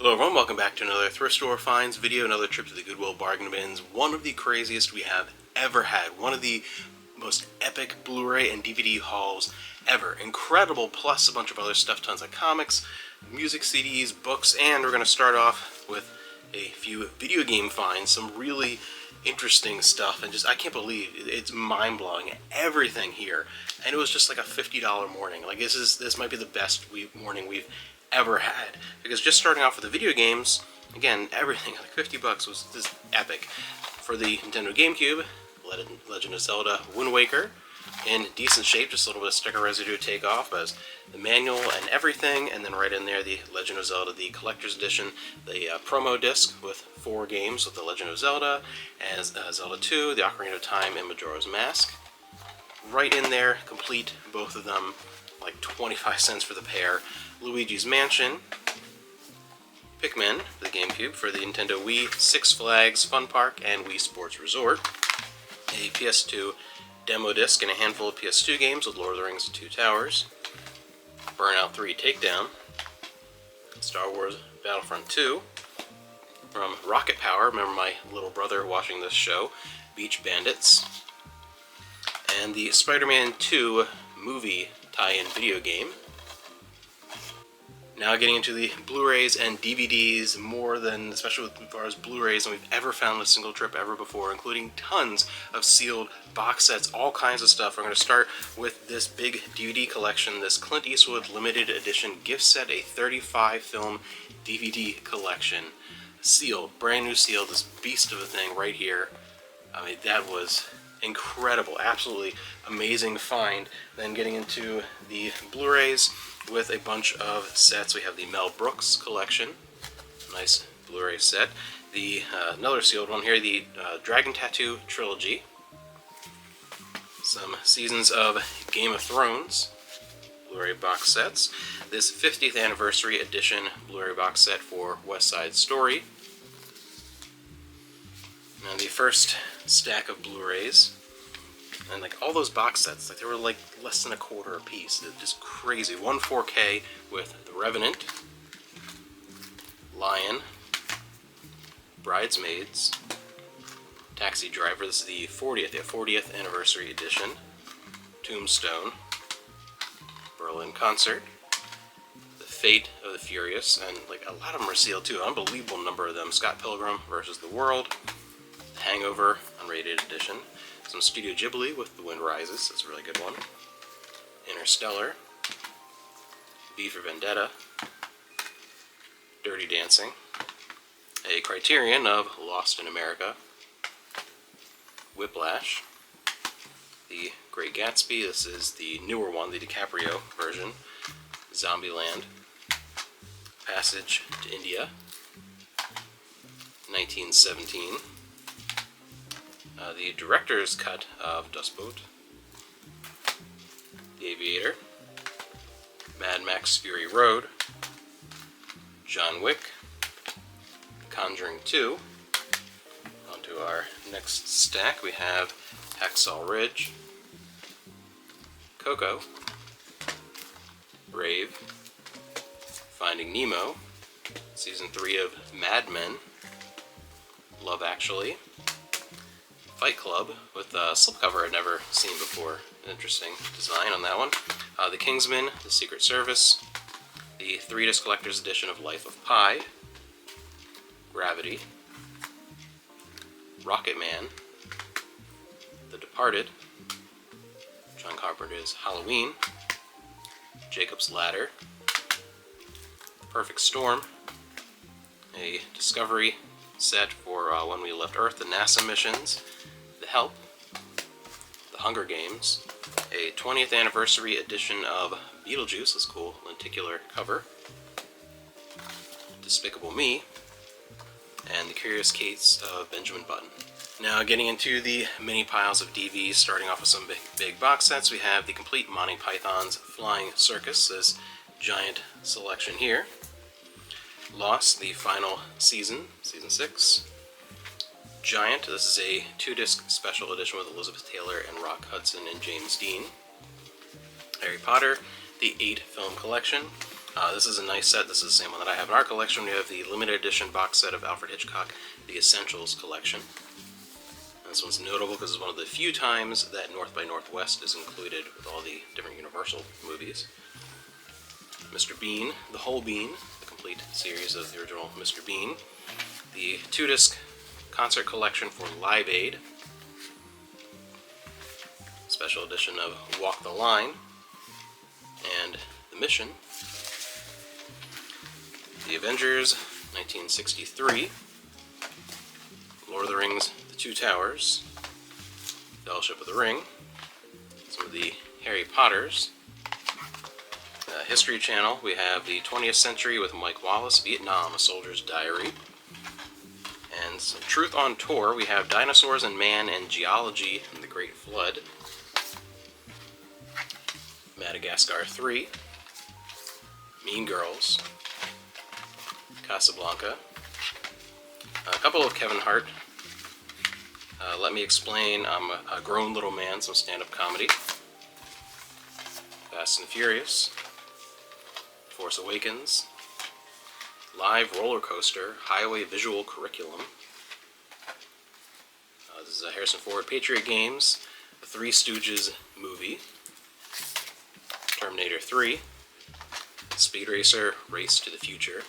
Hello everyone, welcome back to another Thrift Store Finds video, another trip to the Goodwill bargain bins. One of the craziest we have ever had. One of the most epic Blu-ray and DVD hauls ever. Incredible, plus a bunch of other stuff, tons of comics, music CDs, books, and we're going to start off with a few video game finds, some really interesting stuff, and I can't believe it's mind-blowing, everything here. And it was just like a $50 morning. Like this might be the best morning we've ever had, because just starting off with the video games, again, everything like $50 was just epic. For the Nintendo GameCube, Legend of Zelda Wind Waker in decent shape, just a little bit of sticker residue to take off, but the manual and everything, and then right in there the Legend of Zelda, the Collector's Edition, the promo disc with 4 games with the Legend of Zelda, and Zelda 2, the Ocarina of Time, and Majora's Mask. Right in there, complete, both of them, like 25 cents for the pair. Luigi's Mansion, Pikmin for the GameCube, for the Nintendo Wii, Six Flags Fun Park, and Wii Sports Resort. A PS2 demo disc and a handful of PS2 games with Lord of the Rings and Two Towers. Burnout 3 Takedown. Star Wars Battlefront 2. From Rocket Power, remember my little brother watching this show, Beach Bandits. And the Spider-Man 2 movie tie-in video game. Now getting into the Blu-rays and DVDs, more than, especially as far as Blu-rays, than we've ever found in a single trip ever before, including tons of sealed box sets, all kinds of stuff. We're going to start with this big DVD collection, this Clint Eastwood limited edition gift set, a 35 film DVD collection. Sealed, brand new sealed, this beast of a thing right here. I mean, that was incredible, absolutely amazing find. Then getting into the Blu-rays with a bunch of sets. We have the Mel Brooks collection, nice Blu-ray set. The another sealed one here, the Dragon Tattoo trilogy. Some seasons of Game of Thrones Blu-ray box sets. This 50th anniversary edition Blu-ray box set for West Side Story. And the first stack of Blu-rays. And like all those box sets, like they were like less than $0.25 a piece. It's just crazy. One 4K with The Revenant, Lion, Bridesmaids, Taxi Driver. This is the 40th anniversary edition. Tombstone, Berlin Concert, The Fate of the Furious, and like a lot of them are sealed too. An unbelievable number of them. Scott Pilgrim versus the World, Hangover unrated edition. Some Studio Ghibli with The Wind Rises, that's a really good one. Interstellar, V for Vendetta, Dirty Dancing, a Criterion of Lost in America, Whiplash, The Great Gatsby, this is the newer one, the DiCaprio version, Zombieland, Passage to India, 1917, the director's cut of Dust Boat, The Aviator, Mad Max Fury Road, John Wick, Conjuring 2. On to our next stack, we have Hacksaw Ridge, Coco, Brave, Finding Nemo, Season 3 of Mad Men, Love Actually, Fight Club with a slipcover I'd never seen before. An interesting design on that one. The Kingsman, The Secret Service, the 3-disc collector's edition of Life of Pi, Gravity, Rocket Man, The Departed, John Carpenter's Halloween, Jacob's Ladder, Perfect Storm, a Discovery set for When We Left Earth, the NASA missions, The Help, The Hunger Games, a 20th anniversary edition of Beetlejuice, this cool lenticular cover, Despicable Me, and The Curious Case of Benjamin Button. Now getting into the mini piles of DVDs, starting off with some big box sets, we have the complete Monty Python's Flying Circus, this giant selection here. Lost, the final season, season 6. Giant, this is a 2-disc special edition with Elizabeth Taylor and Rock Hudson and James Dean. Harry Potter, the 8 film collection. This is a nice set. This is the same one that I have in our collection. We have the limited edition box set of Alfred Hitchcock, the Essentials collection. This one's notable because it's one of the few times that North by Northwest is included with all the different Universal movies. Mr. Bean, The Whole Bean, the complete series of the original Mr. Bean. The 2-disc concert collection for Live Aid. Special edition of Walk the Line and The Mission. The Avengers, 1963. Lord of the Rings, The Two Towers. Fellowship of the Ring. Some of the Harry Potters. History Channel, we have the 20th Century with Mike Wallace, Vietnam, A Soldier's Diary. And some Truth on Tour, we have Dinosaurs and Man and Geology and the Great Flood. Madagascar 3. Mean Girls. Casablanca. A couple of Kevin Hart. Let Me Explain, I'm a Grown Little Man, some stand-up comedy. Fast and Furious. Force Awakens. Live Roller Coaster, Highway Visual Curriculum. This is a Harrison Ford Patriot Games, the Three Stooges movie. Terminator 3. Speed Racer, Race to the Future.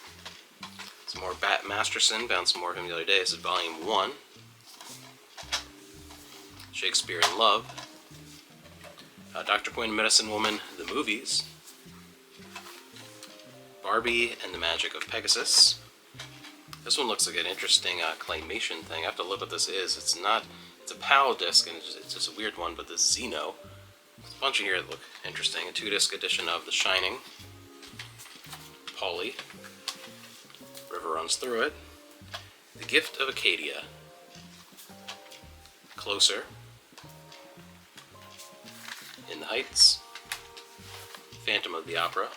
Some more Bat Masterson, found some more of him the other day. This is Volume 1. Shakespeare in Love. Dr. Quinn, Medicine Woman, the movies. Barbie and the Magic of Pegasus. This one looks like an interesting claymation thing. I have to look what this is. It's a PAL disc, and it's just a weird one, but this Xeno. There's a bunch in here that look interesting. A 2-disc edition of The Shining. Polly. River Runs Through It. The Gift of Acadia. Closer. In the Heights. Phantom of the Opera.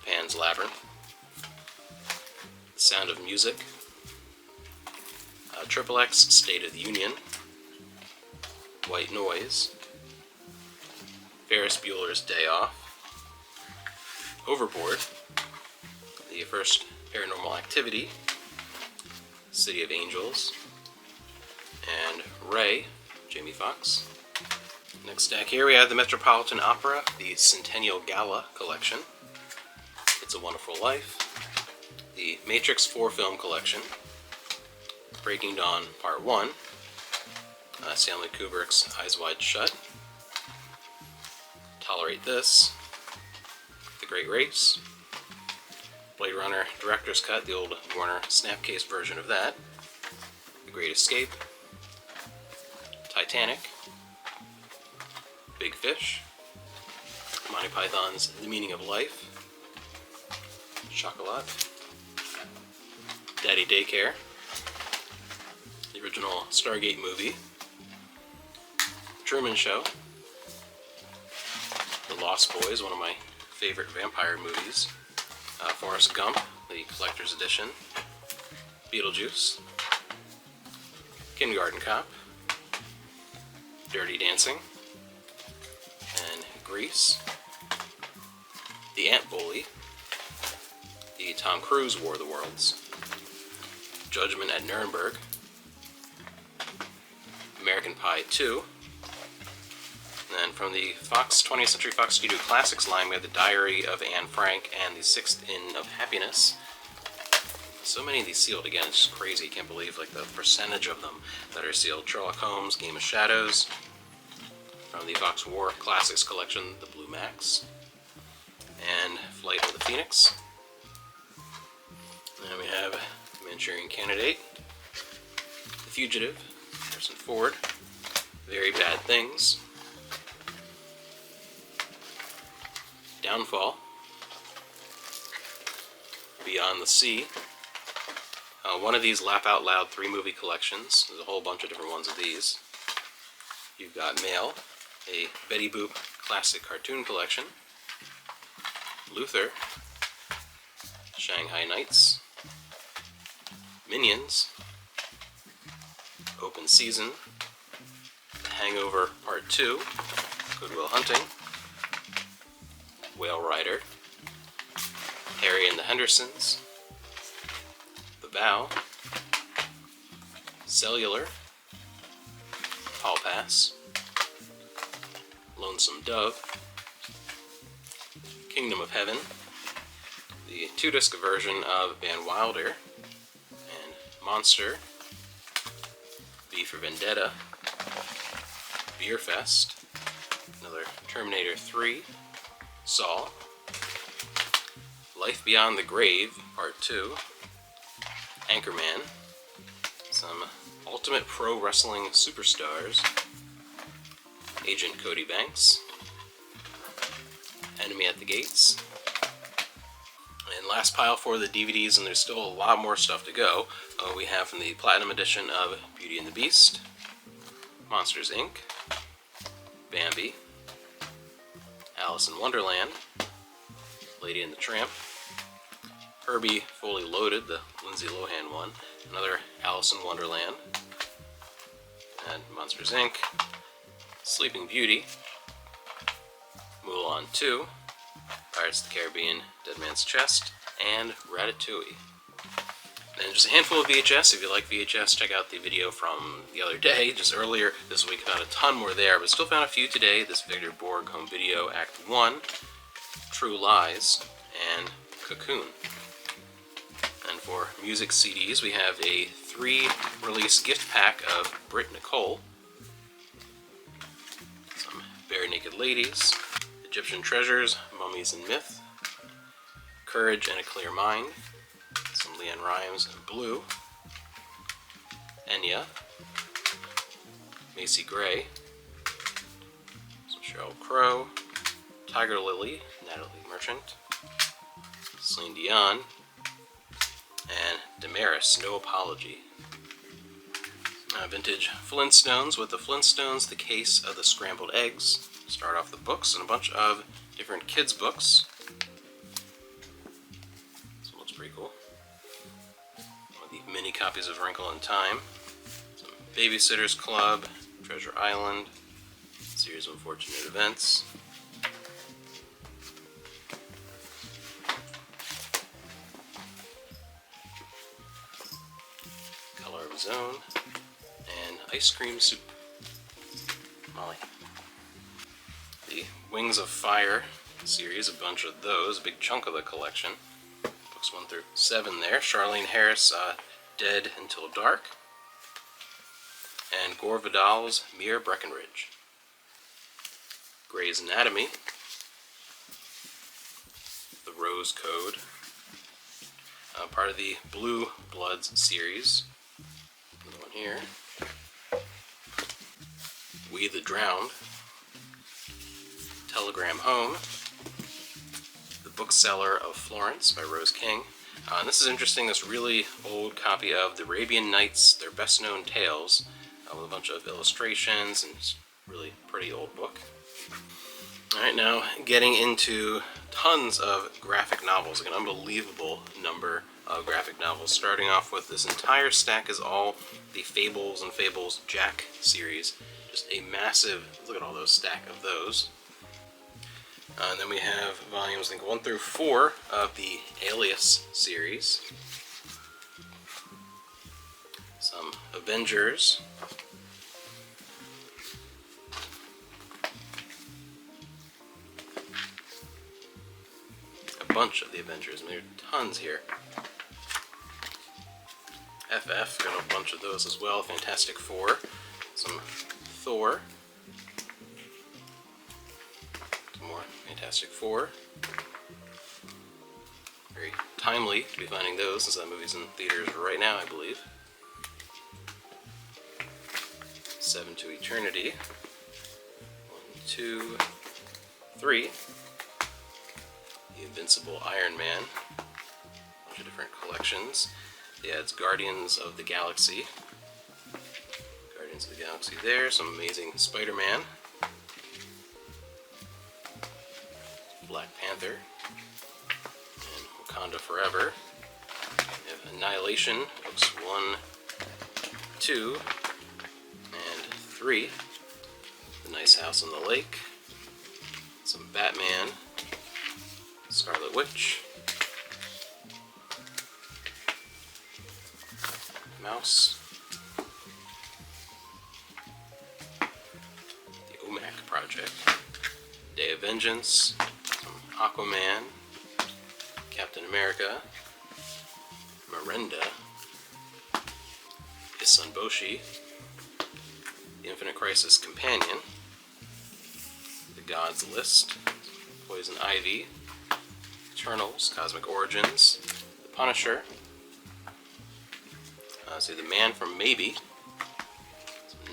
Pan's Labyrinth. The Sound of Music. Triple X State of the Union. White Noise. Ferris Bueller's Day Off. Overboard. The first Paranormal Activity. City of Angels. And Ray, Jamie Foxx. Next stack here we have the Metropolitan Opera, the Centennial Gala collection. It's a Wonderful Life. The Matrix 4 film collection. Breaking Dawn Part 1. Stanley Kubrick's Eyes Wide Shut. Tolerate This. The Great Race. Blade Runner Director's Cut, the old Warner Snapcase version of that. The Great Escape. Titanic. Big Fish. Monty Python's The Meaning of Life. Chocolat. Daddy Daycare. The original Stargate movie. Truman Show. The Lost Boys, one of my favorite vampire movies. Forrest Gump, the collector's edition. Beetlejuice. Kindergarten Cop. Dirty Dancing. And Grease. The Ant Bully. The Tom Cruise War of the Worlds. Judgment at Nuremberg. American Pie 2. And then from the 20th Century Fox Studio Classics line, we have The Diary of Anne Frank and The Sixth Inn of Happiness. So many of these sealed. Again, it's just crazy. I can't believe like the percentage of them that are sealed. Sherlock Holmes, Game of Shadows. From the Fox War Classics collection, The Blue Max. And Flight of the Phoenix. And we have Manchurian Candidate. The Fugitive. Harrison Ford. Very Bad Things. Downfall. Beyond the Sea. One of these Laugh Out Loud 3-movie collections. There's a whole bunch of different ones of these. You've got Mail, a Betty Boop classic cartoon collection. Luther. Shanghai Nights. Minions. Open Season. Hangover Part 2. Good Will Hunting. Whale Rider. Harry and the Hendersons, The Vow, Cellular, Hall Pass, Lonesome Dove, Kingdom of Heaven, the 2-disc version of Van Wilder, and Monster, V for Vendetta, Beer Fest, another Terminator 3, Saw, Life Beyond the Grave, Part 2, Anchorman, some Ultimate Pro Wrestling Superstars, Agent Cody Banks, Enemy at the Gates, and last pile for the DVDs, and there's still a lot more stuff to go. We have from the Platinum Edition of Beauty and the Beast, Monsters Inc., Bambi, Alice in Wonderland, Lady and the Tramp, Herbie Fully Loaded, the Lindsay Lohan one, another Alice in Wonderland, and Monsters Inc., Sleeping Beauty, Mulan 2, Pirates of the Caribbean, Dead Man's Chest, and Ratatouille. And just a handful of VHS. If you like VHS, check out the video from the other day, just earlier this week. Found a ton more there, but still found a few today. This Victor Borg home video, Act 1, True Lies, and Cocoon. And for music CDs, we have a 3-release gift pack of Brit Nicole, some Bare Naked Ladies, Egyptian Treasures, Mummies and Myth, Courage and a Clear Mind, some Leanne Rimes and Blue, Enya, Macy Gray, some Sheryl Crow, Tiger Lily, Natalie Merchant, Celine Dion, and Damaris, No Apology. Vintage Flintstones with the Flintstones, The Case of the Scrambled Eggs. Start off the books and a bunch of different kids' books. This one looks pretty cool. One of the mini copies of Wrinkle in Time. Some Babysitter's Club, Treasure Island, Series of Unfortunate Events. Color of His Own, and Ice Cream Soup. Molly. The Wings of Fire series, a bunch of those, a big chunk of the collection. Books 1 through 7 there. Charlene Harris, Dead Until Dark. And Gore Vidal's Mere Breckenridge. Grey's Anatomy. The Rose Code. Part of the Blue Bloods series. Another one here. We the Drowned. Telegram Home, The Bookseller of Florence by Rose King. And this is interesting, this really old copy of the Arabian Nights, their best known tales, with a bunch of illustrations, and it's a really pretty old book. Alright, now getting into tons of graphic novels, like an unbelievable number of graphic novels. Starting off with this entire stack is all the Fables and Fables Jack series. Just a massive, look at all those stack of those. And then we have volumes, I think, 1 through 4 of the Alias series. Some Avengers. A bunch of the Avengers, and there are tons here. FF, got a bunch of those as well. Fantastic Four. Some Thor. More Fantastic Four. Very timely to be finding those, since that movie's in theaters right now, I believe. 7 to Eternity. 1, 2, 3. The Invincible Iron Man. A bunch of different collections. Yeah, it's Guardians of the Galaxy. Guardians of the Galaxy there. Some amazing Spider-Man. Black Panther, and Wakanda Forever. We have Annihilation, books 1, 2, and 3. The Nice House on the Lake. Some Batman, Scarlet Witch, Mouse. The OMAC Project. Day of Vengeance. Some Aquaman. Captain America. Miranda. Isanboshi. The Infinite Crisis Companion. The Gods List. Poison Ivy. Eternals, Cosmic Origins, The Punisher, The Man from Maybe,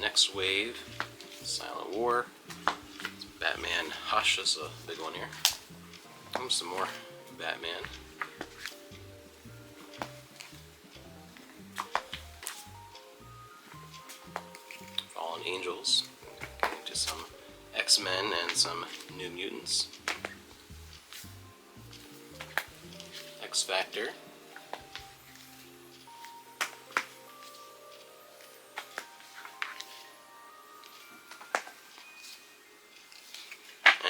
Next Wave, Silent War, Batman Hush is a big one here. Some more Batman. Fallen Angels, to some X-Men and some New Mutants. X Factor.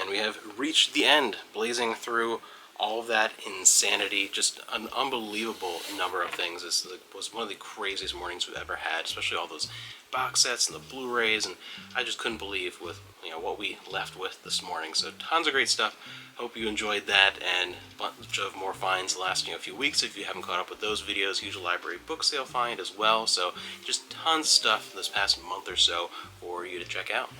And we have reached the end, blazing through all of that insanity, just an unbelievable number of things. This was one of the craziest mornings we've ever had, especially all those box sets and the Blu-rays, and I just couldn't believe with what we left with this morning. So tons of great stuff. Hope you enjoyed that, and a bunch of more finds the last few weeks. If you haven't caught up with those videos, huge library book sale find as well. So just tons of stuff this past month or so for you to check out.